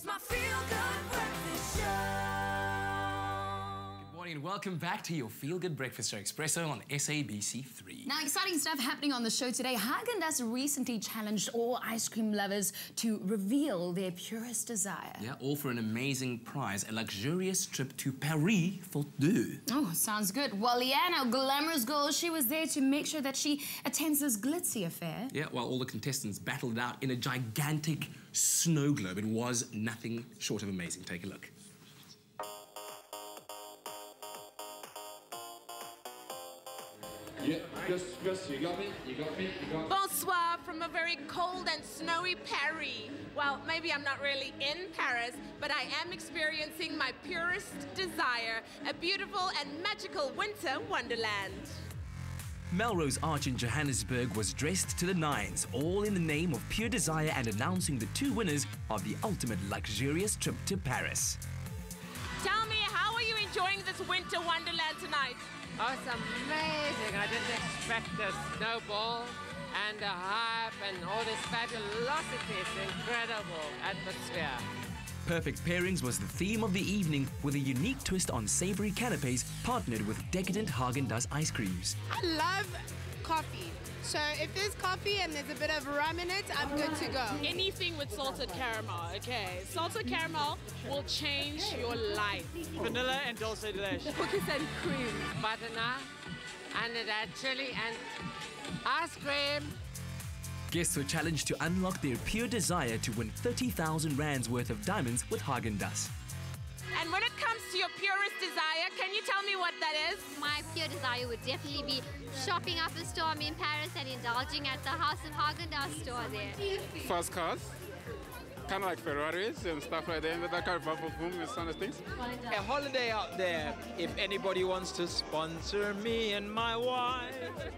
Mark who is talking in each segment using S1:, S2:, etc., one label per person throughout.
S1: It's my Feel Good Breakfast Show.
S2: Good morning and welcome back to your Feel Good Breakfast Show Espresso on SABC3.
S3: Now, exciting stuff happening on the show today. Häagen-Dazs recently challenged all ice cream lovers to reveal their purest desire.
S2: Yeah, all for an amazing prize, a luxurious trip to Paris for deux.
S3: Oh, sounds good. Well, leigh-anne, our glamorous girl, she was there to make sure that she attends this glitzy affair.
S2: Yeah, while all the contestants battled it out in a gigantic snow globe. It was nothing short of amazing. Take a look.
S4: Yeah, Gus, you got me?
S5: Bonsoir from a very cold and snowy Paris. Well, maybe I'm not really in Paris, but I am experiencing my purest desire, a beautiful and magical winter wonderland.
S6: Melrose Arch in Johannesburg was dressed to the nines, all in the name of pure desire and announcing the two winners of the ultimate luxurious trip to Paris.
S5: Tell me, how are you enjoying this winter wonderland tonight?
S7: Oh, it's amazing. I didn't expect the snowball and the hype and all this fabulosity. It's incredible atmosphere.
S6: Perfect Pairings was the theme of the evening, with a unique twist on savory canapes partnered with decadent Haagen-Dazs ice creams.
S8: I love coffee. So if there's coffee and there's a bit of rum in it, I'm good to go.
S5: Anything with salted caramel, okay? Salted caramel will change your life.
S9: Vanilla and dulce de leche.
S5: Cookies and cream.
S7: Butternut and that chili and ice cream.
S6: Guests were challenged to unlock their pure desire to win 30,000 rands worth of diamonds with Haagen-Dazs.
S5: And when it comes to your purest desire, can you tell me what that is?
S10: My pure desire would definitely be shopping up a storm in Paris and indulging at the House of Haagen-Dazs store there.
S4: Fast cars, kind of like Ferraris and stuff like that, that kind of bubble boom and kind of things.
S9: A holiday out there, if anybody wants to sponsor me and my wife.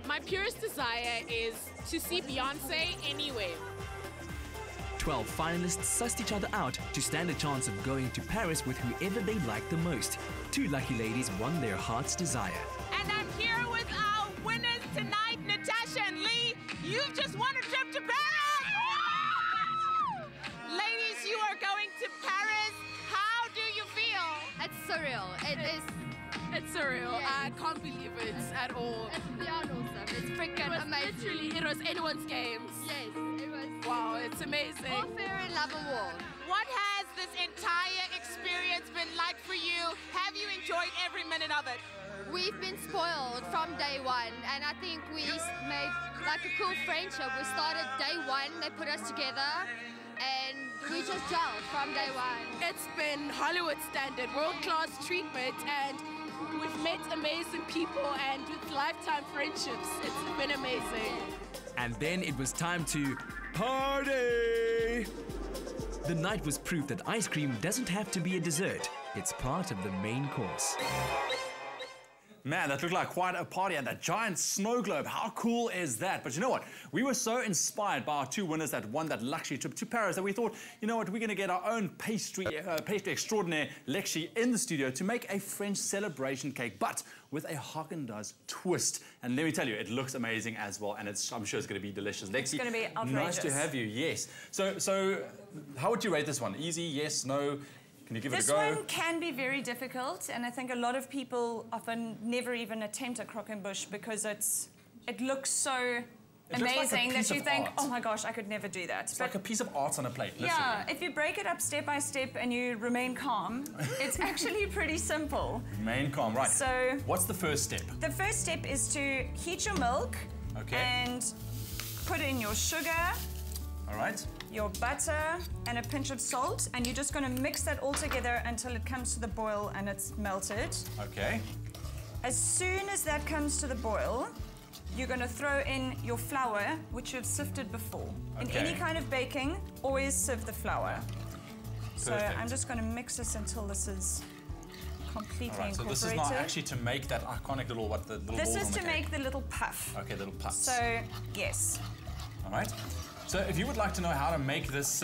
S5: My purest desire is to see Beyonce anywhere.
S6: 12 finalists sussed each other out to stand a chance of going to Paris with whoever they liked the most. Two lucky ladies won their heart's desire.
S5: And I'm here with our winners tonight, Natasha and Lee. You've just won a trip to Paris! Ladies, you are going to Paris. How do you feel?
S10: It's surreal. It is.
S5: It's surreal.
S10: Yes.
S5: I can't believe it at all.
S10: It's beyond awesome. It's freaking amazing.
S5: Literally, it was anyone's games.
S10: Yes, it was.
S5: Wow, it's amazing.
S10: All fair and love award.
S5: What has this entire experience been like for you? Have you enjoyed every minute of it?
S10: We've been spoiled from day one, and I think we made like a cool friendship. We started day one, they put us together, and we just gelled from day one.
S5: It's been Hollywood standard, world-class treatment, and we've met amazing people and with lifetime friendships. It's been amazing.
S6: And then it was time to party! The night was proof that ice cream doesn't have to be a dessert. It's part of the main course.
S11: Man, that looked like quite a party at that giant snow globe. How cool is that? But you know what? We were so inspired by our two winners that won that luxury trip to Paris that we thought, you know what, we're going to get our own pastry extraordinaire, Lexi, in the studio to make a French celebration cake, but with a Haagen-Dazs twist. And let me tell you, it looks amazing as well, and I'm sure it's going to be delicious. Lexi,
S12: it's going to be outrageous.
S11: Nice to have you, yes. So how would you rate this one? Easy, yes, no? Can you give it a go?
S12: This one can be very difficult, and I think a lot of people often never even attempt a croquembouche because it looks so amazing that you think, oh my gosh, I could never do that.
S11: It's like a piece of art on a plate, literally.
S12: Yeah, if you break it up step by step and you remain calm, it's actually pretty simple.
S11: Remain calm, right.
S12: So,
S11: what's the first step?
S12: The first step is to heat your milk and put in your sugar.
S11: All right.
S12: Your butter and a pinch of salt, and you're just going to mix that all together until it comes to the boil and it's melted.
S11: Okay.
S12: As soon as that comes to the boil, you're going to throw in your flour, which you've sifted before. In any kind of baking, always sieve the flour. So I'm just going to mix this until this is completely incorporated.
S11: So this is not actually to make that iconic little, the little balls on the cake?
S12: This is to make the little puff.
S11: Okay, little puffs.
S12: So, yes.
S11: All right. So if you would like to know how to make this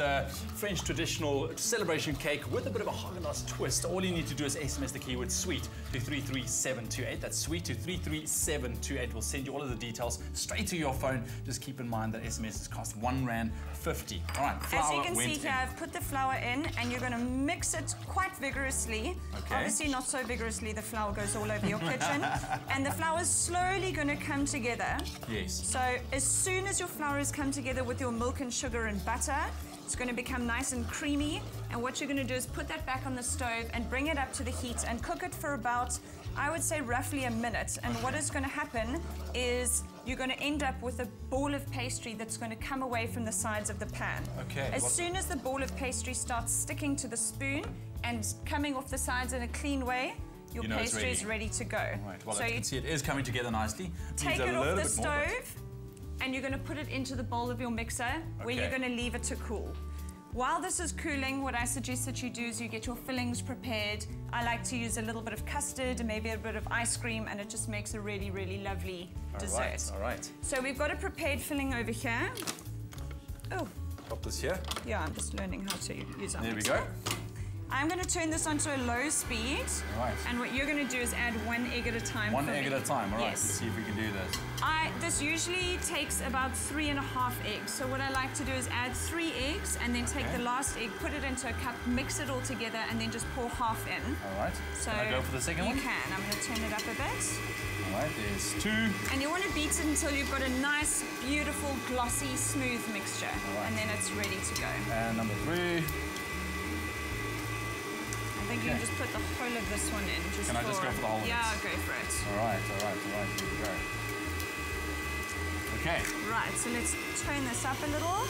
S11: French traditional celebration cake with a bit of a Häagen-Dazs twist, all you need to do is SMS the keyword sweet to 33728. That's sweet to 33728. We'll send you all of the details straight to your phone. Just keep in mind that SMSs cost R1.50. All right, flour
S12: As you can
S11: went
S12: see here, I've put the flour in and you're going to mix it quite vigorously.
S11: Okay.
S12: Obviously not so vigorously, the flour goes all over your kitchen. And the flour is slowly going to come together.
S11: Yes.
S12: So as soon as your flour has come together with your milk and sugar and butter, it's going to become nice and creamy. And what you're going to do is put that back on the stove and bring it up to the heat and cook it for about, I would say, roughly a minute. And what is going to happen is you're going to end up with a ball of pastry that's going to come away from the sides of the pan.
S11: Okay.
S12: As soon as the ball of pastry starts sticking to the spoon and coming off the sides in a clean way, your pastry is ready to go.
S11: Right. Well, so you can see it is coming together nicely.
S12: Take it off the stove and you're going to put it into the bowl of your mixer where you're going to leave it to cool. While this is cooling, what I suggest that you do is you get your fillings prepared. I like to use a little bit of custard and maybe a bit of ice cream, and it just makes a really, really lovely dessert.
S11: All right.
S12: So we've got a prepared filling over here. Oh.
S11: Pop this here.
S12: Yeah, I'm just learning how to use our
S11: There we
S12: mixer.
S11: go.
S12: I'm going to turn this onto a low speed.
S11: All right.
S12: And what you're going to do is add 1 egg at a time.
S11: One egg at a time. All right.
S12: Yes.
S11: Let's see if we can do this.
S12: This usually takes about 3.5 eggs. So what I like to do is add 3 eggs and then take the last egg, put it into a cup, mix it all together, and then just pour half in.
S11: All right.
S12: So
S11: can I go for the second one?
S12: You can. I'm going to turn it up a bit.
S11: All right. There's 2.
S12: And you want to beat it until you've got a nice, beautiful, glossy, smooth mixture.
S11: All right.
S12: And then it's ready to go.
S11: And number 3.
S12: I think you can just put the whole of this one in.
S11: Can I just go for the whole of it?
S12: Yeah, go for it.
S11: All right. Here we go. Okay.
S12: Right, so let's turn this up a little.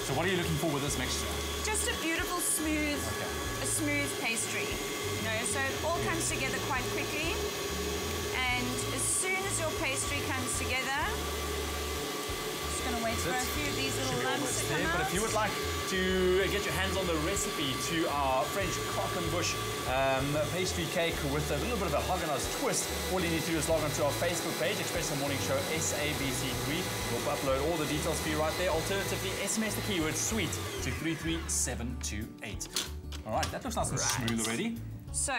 S11: So what are you looking for with this mixture?
S12: Just a beautiful, smooth, a smooth pastry. You know, so it all comes together quite quickly. And as soon as your pastry comes together, just going to wait for a few of these little lumps to come out.
S11: But if you would like to get your hands on the recipe to our French croquembouche pastry cake with a little bit of a Häagen-Dazs twist, all you need to do is log on to our Facebook page, Espresso Morning Show SABC3. We'll upload all the details for you right there. Alternatively, SMS the keyword sweet to 33728. All right, that looks nice and smooth already.
S12: So,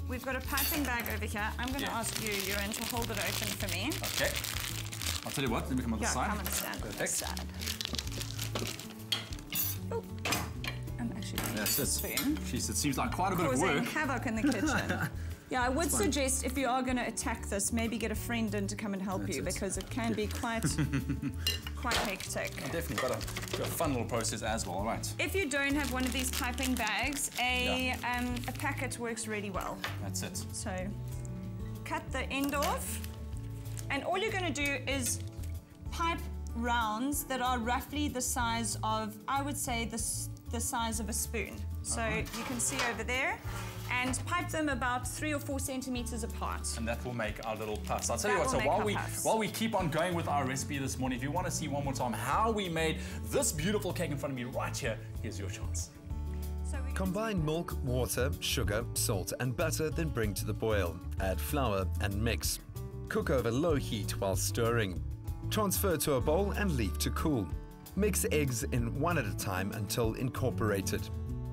S12: we've got a piping bag over here. I'm going to ask you, Ewan, to hold it open for me.
S11: Okay. I'll tell you what, let me come on the side.
S12: Come and stand on this side. Oh, I'm actually going to spoon.
S11: Jeez, it seems like quite a bit of work.
S12: Causing havoc in the kitchen. Yeah, I would suggest if you are going to attack this, maybe get a friend in to come and help you because it can be quite hectic.
S11: Definitely got a fun little process as well, all right.
S12: If you don't have one of these piping bags, a packet works really well.
S11: That's it.
S12: So, cut the end off, and all you're going to do is pipe rounds that are roughly the size of, I would say, the size of a spoon. So you can see over there, and pipe them about 3 or 4 centimeters apart.
S11: And that will make our little puffs. I'll tell you what, so while we keep on going with our recipe this morning, if you want to see one more time how we made this beautiful cake in front of me right here, here's your chance.
S13: Combine milk, water, sugar, salt and butter, then bring to the boil. Add flour and mix. Cook over low heat while stirring. Transfer to a bowl and leave to cool. Mix eggs in one at a time until incorporated.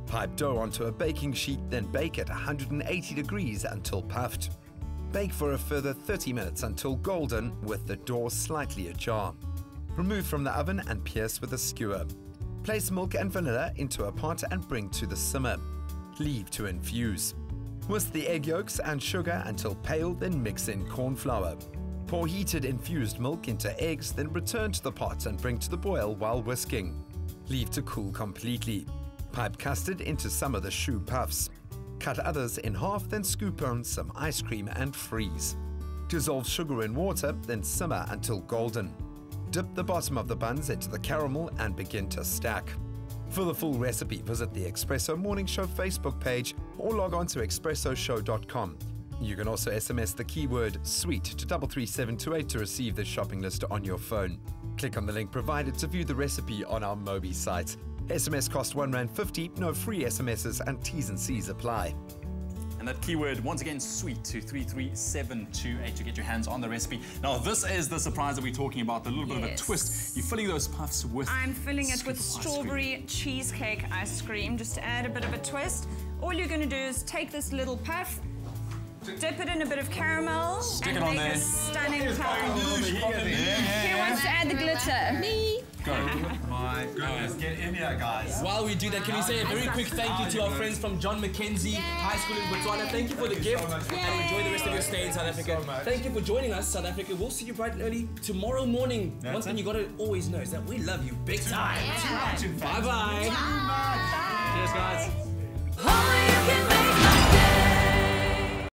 S13: Pipe dough onto a baking sheet, then bake at 180 degrees until puffed. Bake for a further 30 minutes until golden with the door slightly ajar. Remove from the oven and pierce with a skewer. Place milk and vanilla into a pot and bring to the simmer. Leave to infuse. Whisk the egg yolks and sugar until pale, then mix in corn flour. Pour heated infused milk into eggs, then return to the pot and bring to the boil while whisking. Leave to cool completely. Pipe custard into some of the choux puffs. Cut others in half, then scoop on some ice cream and freeze. Dissolve sugar in water, then simmer until golden. Dip the bottom of the buns into the caramel and begin to stack. For the full recipe, visit the Espresso Morning Show Facebook page or log on to expressoshow.com. You can also SMS the keyword SWEET to 33728 to receive the shopping list on your phone. Click on the link provided to view the recipe on our Mobi site. SMS cost R1.50, no free SMSs and T's and C's apply.
S11: And that keyword, once again, sweet to 33728 to get your hands on the recipe. Now, this is the surprise that we're talking about, the little bit of a twist. You're filling those puffs with...
S12: I'm filling it with strawberry cheesecake ice cream, just to add a bit of a twist. All you're going to do is take this little puff, dip it in a bit of caramel,
S11: Stick
S12: and
S11: it on
S12: make
S11: there.
S12: a stunning puff.
S11: Yeah.
S12: Who wants to add the glitter?
S3: Me.
S11: Go.
S14: My goodness, get in here, guys.
S2: While we do that, can we say a very quick thank you to our friends from John Mackenzie High School in Botswana. Thank you for the gift and enjoy the rest of your stay in South Africa. Thank you for joining us, South Africa. We'll see you bright and early tomorrow morning. One thing you got to always know is that we love you big time.
S14: Too much, in fact.
S2: Bye-bye.
S11: Cheers, guys.
S1: Oh, you can